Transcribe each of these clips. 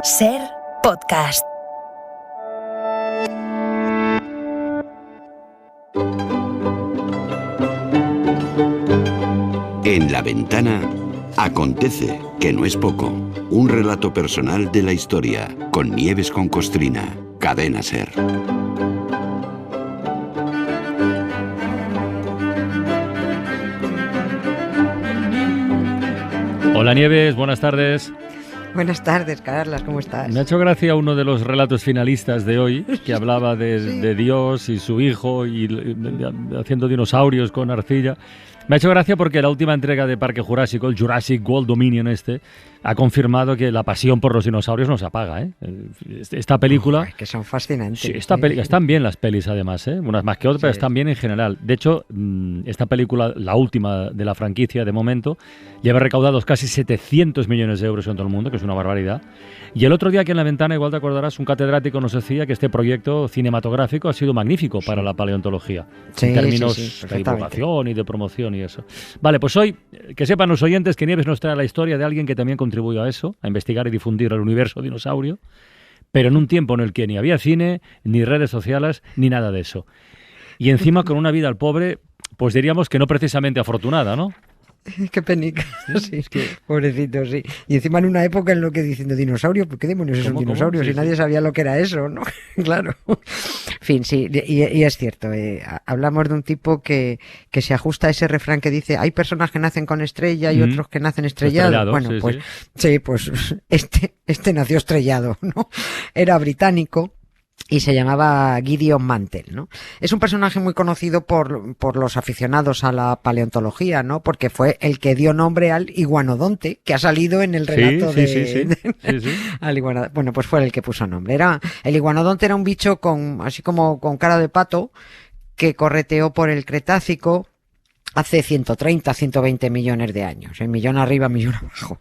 Ser Podcast. En La Ventana acontece, que no es poco, un relato personal de la historia con Nieves con Costrina, Cadena Ser. Hola Nieves, buenas tardes. Buenas tardes, Carlas, ¿cómo estás? Me ha hecho gracia uno de los relatos finalistas de hoy, que hablaba de Dios y su hijo y haciendo dinosaurios con arcilla. Me ha hecho gracia porque la última entrega de Parque Jurásico, el Jurassic World Dominion ha confirmado que la pasión por los dinosaurios no se apaga, ¿eh? Esta película... que son fascinantes. Sí, están bien las pelis además, ¿eh? Unas más que otras, pero están bien en general. De hecho, esta película, la última de la franquicia de momento, lleva recaudados casi 700 millones de euros en todo el mundo, que es una barbaridad. Y el otro día aquí en La Ventana, igual te acordarás, un catedrático nos decía que este proyecto cinematográfico ha sido magnífico para la paleontología, en términos de divulgación y de promoción y eso. Vale, pues hoy, que sepan los oyentes que Nieves nos trae la historia de alguien que también contribuyó a eso, a investigar y difundir el universo dinosaurio, pero en un tiempo en el que ni había cine, ni redes sociales, ni nada de eso. Y encima con una vida al pobre, pues diríamos que no precisamente afortunada, ¿no? Qué penica, sí, es que... pobrecito, sí. Y encima en una época en lo que diciendo dinosaurio, ¿por qué demonios es un dinosaurio? Sí, si nadie sabía lo que era eso, ¿no? Claro. En fin, sí, y es cierto, hablamos de un tipo que se ajusta a ese refrán que dice, hay personas que nacen con estrella y otros que nacen estrellados. Bueno, sí, pues sí, pues este nació estrellado, ¿no? Era británico. Y se llamaba Gideon Mantell, ¿no? Es un personaje muy conocido por los aficionados a la paleontología, ¿no? Porque fue el que dio nombre al iguanodonte, que ha salido en el relato al iguanodonte. Bueno, pues fue el que puso nombre. El iguanodonte era un bicho así como con cara de pato, que correteó por el Cretácico hace 130, 120 millones de años. Millón arriba, millón abajo.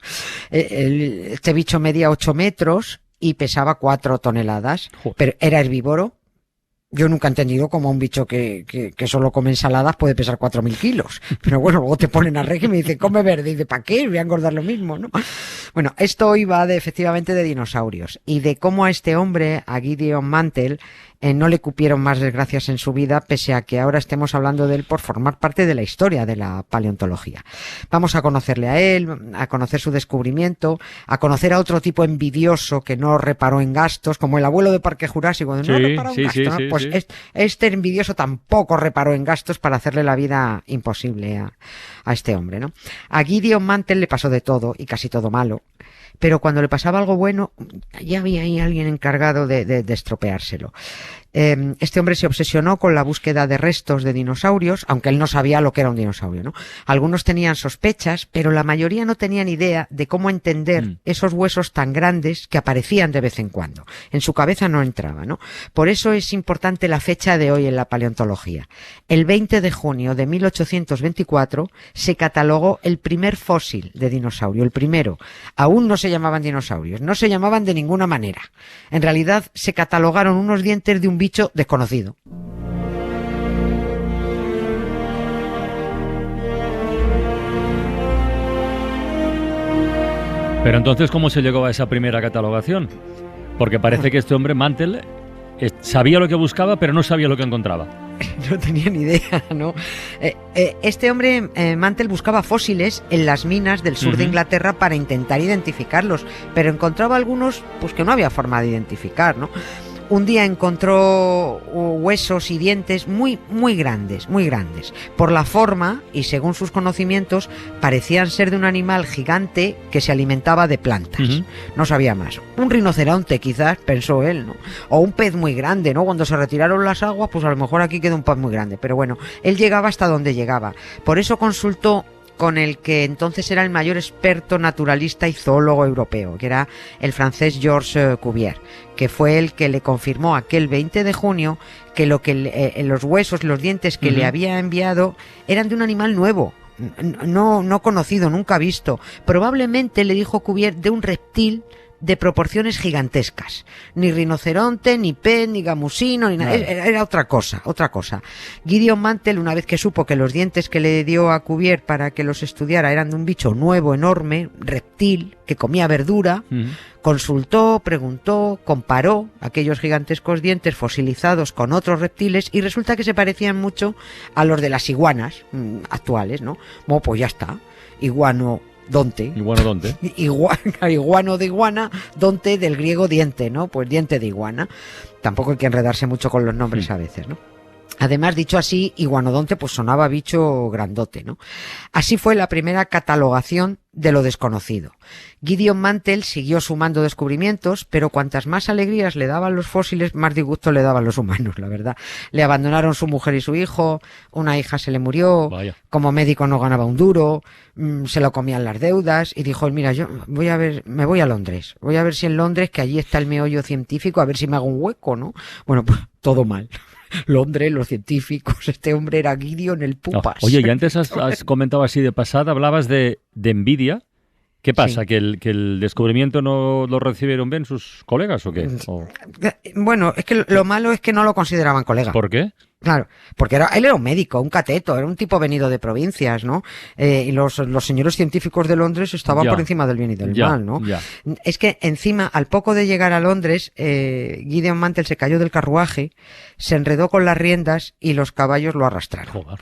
Este bicho medía 8 metros y pesaba 4 toneladas, pero era herbívoro. Yo nunca he entendido cómo un bicho que solo come ensaladas puede pesar 4.000 kilos. Pero bueno, luego te ponen a régimen y me dicen, come verde. Y dice, ¿para qué? Voy a engordar lo mismo, ¿no? Bueno, esto iba efectivamente de dinosaurios y de cómo a este hombre, a Gideon Mantell, no le cupieron más desgracias en su vida, pese a que ahora estemos hablando de él por formar parte de la historia de la paleontología. Vamos a conocerle a él, a conocer su descubrimiento, a conocer a otro tipo envidioso que no reparó en gastos, como el abuelo de Parque Jurásico, no reparó en gastos, ¿no? Pues este envidioso tampoco reparó en gastos para hacerle la vida imposible a este hombre, ¿no? A Gideon Mantell le pasó de todo, y casi todo malo. Pero cuando le pasaba algo bueno, ya había ahí alguien encargado de estropeárselo. Este hombre se obsesionó con la búsqueda de restos de dinosaurios, aunque él no sabía lo que era un dinosaurio, ¿no? Algunos tenían sospechas, pero la mayoría no tenían idea de cómo entender esos huesos tan grandes que aparecían de vez en cuando. En su cabeza no entraba, ¿no? Por eso es importante la fecha de hoy en la paleontología. El 20 de junio de 1824 se catalogó el primer fósil de dinosaurio, el primero. Aún no se llamaban dinosaurios, no se llamaban de ninguna manera. En realidad se catalogaron unos dientes de un bicho desconocido. Pero entonces, ¿cómo se llegó a esa primera catalogación? Porque parece que este hombre, Mantell, sabía lo que buscaba, pero no sabía lo que encontraba. No tenía ni idea, ¿no? Este hombre, Mantell, buscaba fósiles en las minas del sur de Inglaterra para intentar identificarlos, pero encontraba algunos pues que no había forma de identificar, ¿no? Un día encontró huesos y dientes muy grandes. Por la forma, y según sus conocimientos, parecían ser de un animal gigante que se alimentaba de plantas. No sabía más. Un rinoceronte, quizás, pensó él, ¿no? O un pez muy grande, ¿no? Cuando se retiraron las aguas, pues a lo mejor aquí queda un pez muy grande. Pero bueno, él llegaba hasta donde llegaba. Por eso consultó con el que entonces era el mayor experto naturalista y zoólogo europeo, que era el francés Georges Cuvier, que fue el que le confirmó aquel 20 de junio que los huesos, los dientes que le había enviado eran de un animal nuevo, no conocido, nunca visto. Probablemente, le dijo Cuvier, de un reptil de proporciones gigantescas. Ni rinoceronte, ni pez, ni gamusino, ni nada. Era otra cosa. Gideon Mantell, una vez que supo que los dientes que le dio a Cuvier para que los estudiara eran de un bicho nuevo, enorme, reptil, que comía verdura, consultó, preguntó, comparó aquellos gigantescos dientes fosilizados con otros reptiles y resulta que se parecían mucho a los de las iguanas actuales, ¿no? Bueno, pues ya está. Iguanodonte. Iguano de iguana, donte del griego diente, ¿no? Pues diente de iguana. Tampoco hay que enredarse mucho con los nombres a veces, ¿no? Además, dicho así, iguanodonte pues sonaba bicho grandote, ¿no? Así fue la primera catalogación de lo desconocido. Gideon Mantell siguió sumando descubrimientos, pero cuantas más alegrías le daban los fósiles, más disgusto le daban los humanos, la verdad. Le abandonaron su mujer y su hijo, una hija se le murió, como médico no ganaba un duro, se lo comían las deudas y dijo, mira, yo me voy a Londres, voy a ver si en Londres, que allí está el meollo científico, a ver si me hago un hueco, ¿no? Bueno, pues todo mal. Londres, los científicos, este hombre era Gideon el Pupas. Oye, y antes has comentado así de pasada, hablabas de envidia. ¿Qué pasa? Sí. ¿Que el descubrimiento no lo recibieron bien sus colegas o qué? Bueno, es que lo malo es que no lo consideraban colega. ¿Por qué? Claro, porque él era un médico, un cateto, era un tipo venido de provincias, ¿no? Y los señores científicos de Londres estaban por encima del bien y del mal, ¿no? Es que encima, al poco de llegar a Londres, Gideon Mantell se cayó del carruaje, se enredó con las riendas y los caballos lo arrastraron. Joder.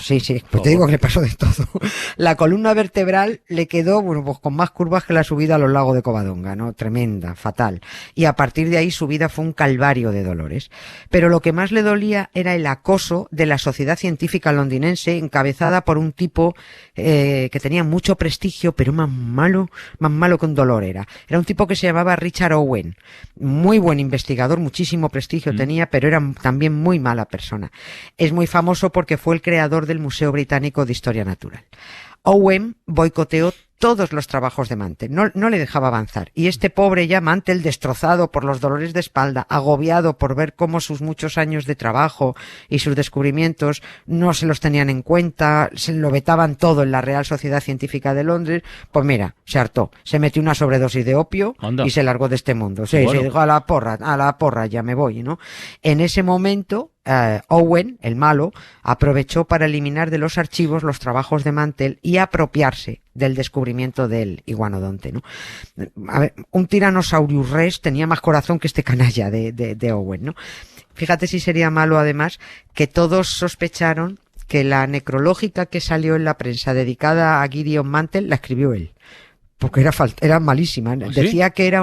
Sí, pues te digo que le pasó de todo. La columna vertebral le quedó, bueno, pues con más curvas que la subida a los lagos de Covadonga, ¿no? Tremenda, fatal. Y a partir de ahí su vida fue un calvario de dolores. Pero lo que más le dolía era el acoso de la sociedad científica londinense, encabezada por un tipo que tenía mucho prestigio, pero más malo que un dolor era. Era un tipo que se llamaba Richard Owen. Muy buen investigador, muchísimo prestigio tenía, pero era también muy mala persona. Es muy famoso porque fue el creador del Museo Británico de Historia Natural. Owen boicoteó todos los trabajos de Mantell, no le dejaba avanzar. Y este pobre ya Mantell, destrozado por los dolores de espalda, agobiado por ver cómo sus muchos años de trabajo y sus descubrimientos no se los tenían en cuenta, se lo vetaban todo en la Real Sociedad Científica de Londres, pues mira, se hartó, se metió una sobredosis de opio y se largó de este mundo. Sí, bueno. Se dijo a la porra, ya me voy, ¿no? En ese momento, Owen, el malo, aprovechó para eliminar de los archivos los trabajos de Mantell y apropiarse del descubrimiento del iguanodonte, ¿no? A ver, un Tyrannosaurus Rex tenía más corazón que este canalla de Owen, ¿no? Fíjate si sería malo, además, que todos sospecharon que la necrológica que salió en la prensa dedicada a Gideon Mantell la escribió él. Porque era malísima. ¿Sí? Decía que era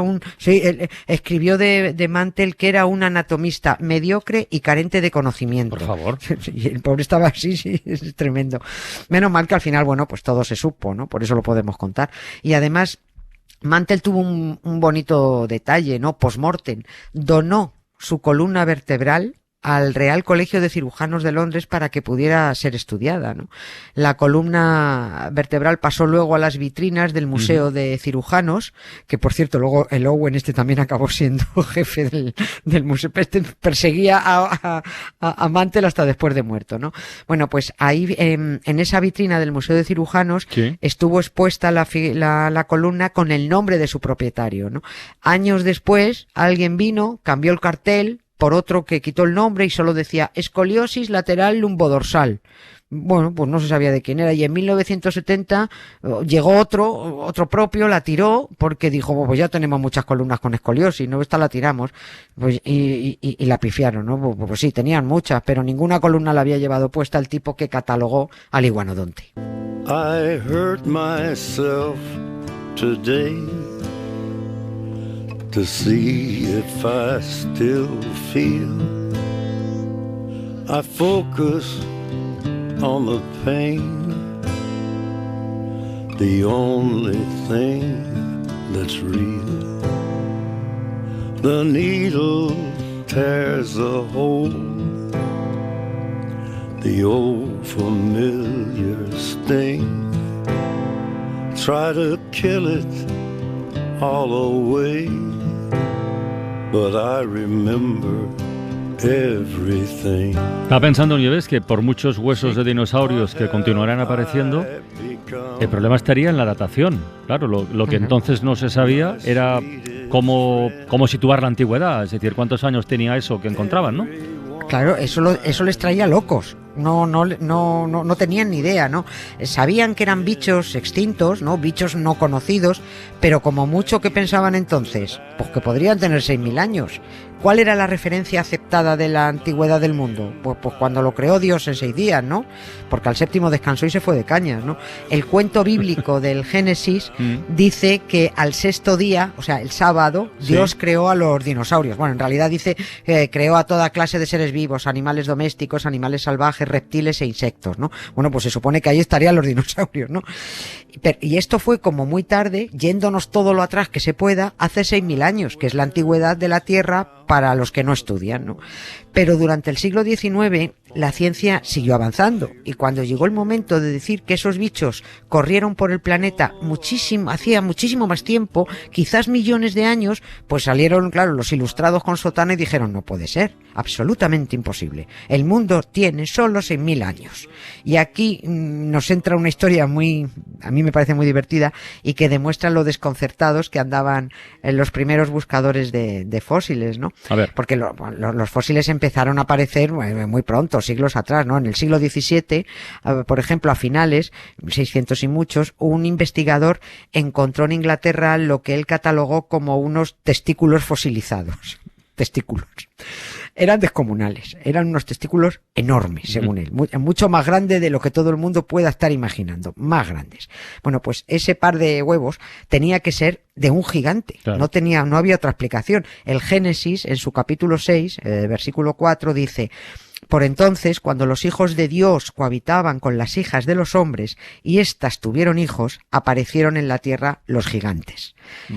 escribió de Mantell que era un anatomista mediocre y carente de conocimiento. Por favor. Y el pobre estaba así, sí, es tremendo. Menos mal que al final, bueno, pues todo se supo, ¿no? Por eso lo podemos contar. Y además, Mantell tuvo un bonito detalle, ¿no? Post-mortem. Donó su columna vertebral al Real Colegio de Cirujanos de Londres para que pudiera ser estudiada, ¿no? La columna vertebral pasó luego a las vitrinas del Museo de Cirujanos, que por cierto luego el Owen también acabó siendo jefe del museo, perseguía a Mantell hasta después de muerto, ¿no? Bueno, pues ahí en esa vitrina del Museo de Cirujanos estuvo expuesta la columna con el nombre de su propietario, ¿no? Años después alguien vino, cambió el cartel por otro que quitó el nombre y solo decía escoliosis lateral lumbodorsal. Bueno, pues no se sabía de quién era. Y en 1970 llegó otro propio, la tiró, porque dijo, pues ya tenemos muchas columnas con escoliosis, ¿no? Esta la tiramos. Pues, y la pifiaron, ¿no? Pues sí, tenían muchas, pero ninguna columna la había llevado puesta el tipo que catalogó al iguanodonte. I hurt myself today to see if I still feel. I focus on the pain, the only thing that's real. The needle tears a hole, the old familiar sting. Try to kill it all away, but I remember everything. Estaba pensando, Nieves, que por muchos huesos de dinosaurios que continuarán apareciendo, el problema estaría en la datación. Claro, lo que entonces no se sabía era cómo situar la antigüedad, es decir, cuántos años tenía eso que encontraban, ¿no? Claro, eso les traía locos. No tenían ni idea, ¿no? Sabían que eran bichos extintos, ¿no? Bichos no conocidos, pero como mucho que pensaban entonces, pues que podrían tener 6.000 años. ¿Cuál era la referencia aceptada de la antigüedad del mundo? Pues cuando lo creó Dios en 6 días, ¿no? Porque al séptimo descansó y se fue de cañas, ¿no? El cuento bíblico del Génesis dice que al sexto día, o sea, el sábado, Dios creó a los dinosaurios. Bueno, en realidad dice que creó a toda clase de seres vivos, animales domésticos, animales salvajes, reptiles e insectos, ¿no? Bueno, pues se supone que ahí estarían los dinosaurios, ¿no? Y esto fue como muy tarde, yéndonos todo lo atrás que se pueda, hace 6.000 años, que es la antigüedad de la Tierra para los que no estudian, ¿no? Pero durante el siglo XIX la ciencia siguió avanzando y cuando llegó el momento de decir que esos bichos corrieron por el planeta hacía muchísimo más tiempo, quizás millones de años, pues salieron, claro, los ilustrados con sotana y dijeron, no puede ser, absolutamente imposible. El mundo tiene solo 6.000 años. Y aquí nos entra una historia a mí me parece muy divertida y que demuestra lo desconcertados que andaban los primeros buscadores de fósiles, ¿no? A ver. Porque los fósiles empezaron a aparecer muy pronto, siglos atrás, ¿no? En el siglo XVII, por ejemplo, a finales, 600 y muchos, un investigador encontró en Inglaterra lo que él catalogó como unos testículos fosilizados. Testículos. Eran descomunales, eran unos testículos enormes, según él, mucho más grandes de lo que todo el mundo pueda estar imaginando, más grandes. Bueno, pues ese par de huevos tenía que ser de un gigante, claro. No había otra explicación. El Génesis, en su capítulo 6, versículo 4, dice: por entonces, cuando los hijos de Dios cohabitaban con las hijas de los hombres y éstas tuvieron hijos, aparecieron en la tierra los gigantes.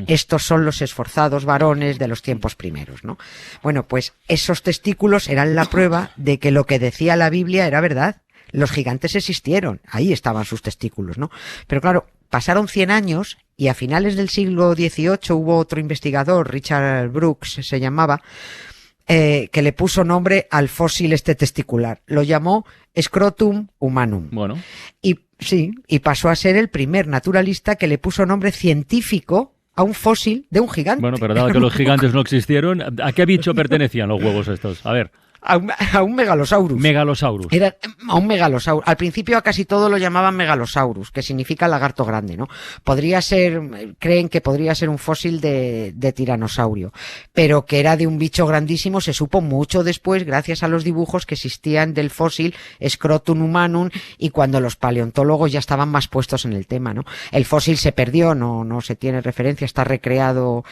Estos son los esforzados varones de los tiempos primeros, ¿no? Bueno, pues esos testículos eran la prueba de que lo que decía la Biblia era verdad. Los gigantes existieron, ahí estaban sus testículos, ¿no? Pero claro, pasaron 100 años y a finales del siglo XVIII hubo otro investigador, Richard Brooks se llamaba, que le puso nombre al fósil testicular. Lo llamó Scrotum humanum. Bueno. Y pasó a ser el primer naturalista que le puso nombre científico a un fósil de un gigante. Bueno, pero dado que los gigantes no existieron, ¿a qué bicho pertenecían los huevos estos? A ver. A un megalosaurus. Megalosaurus. Era a un megalosaurus. Al principio a casi todo lo llamaban megalosaurus, que significa lagarto grande, ¿no? Creen que podría ser un fósil de tiranosaurio, pero que era de un bicho grandísimo se supo mucho después, gracias a los dibujos que existían del fósil Scrotum humanum, y cuando los paleontólogos ya estaban más puestos en el tema, ¿no? El fósil se perdió, no se tiene referencia, está recreado,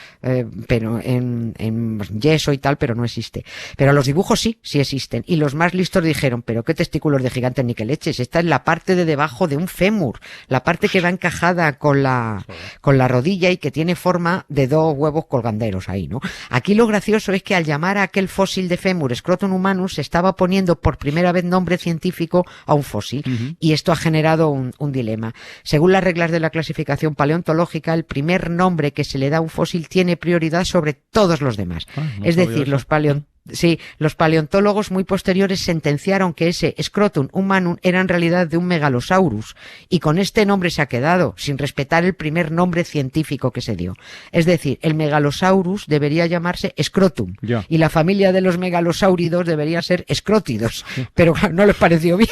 pero en yeso y tal, pero no existe. Pero los dibujos sí existen. Y los más listos dijeron, pero qué testículos de gigantes ni qué leches. Esta es la parte de debajo de un fémur, la parte que va encajada con la rodilla y que tiene forma de 2 huevos colganderos ahí, ¿no? Aquí lo gracioso es que al llamar a aquel fósil de fémur Scrotum humanus se estaba poniendo por primera vez nombre científico a un fósil. Y esto ha generado un dilema. Según las reglas de la clasificación paleontológica, el primer nombre que se le da a un fósil tiene prioridad sobre todos los demás. Es decir, los paleontólogos muy posteriores sentenciaron que ese Scrotum humanum era en realidad de un megalosaurus, y con este nombre se ha quedado, sin respetar el primer nombre científico que se dio. Es decir, el megalosaurus debería llamarse Scrotum, y la familia de los megalosáuridos debería ser Scrótidos, pero no les pareció bien.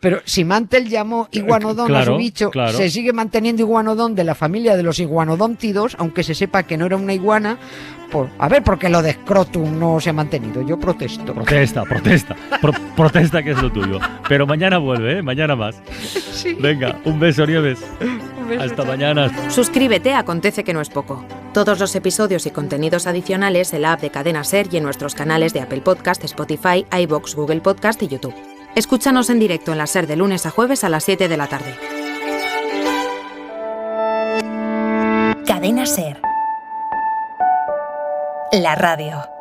Pero si Mantel llamó iguanodón a su bicho, se sigue manteniendo iguanodón de la familia de los iguanodóntidos, aunque se sepa que no era una iguana. A ver, ¿por qué lo de Scrotum no se ha mantenido? Yo protesto. Protesta, que es lo tuyo. Pero mañana vuelve, mañana más. Sí. Venga, un beso, Nieves. Un beso, hasta mañana. Suscríbete a Acontece que no es poco. Todos los episodios y contenidos adicionales en la app de Cadena SER y en nuestros canales de Apple Podcast, Spotify, iVoox, Google Podcast y YouTube. Escúchanos en directo en la SER de lunes a jueves a las 7 de la tarde. Cadena SER. La radio.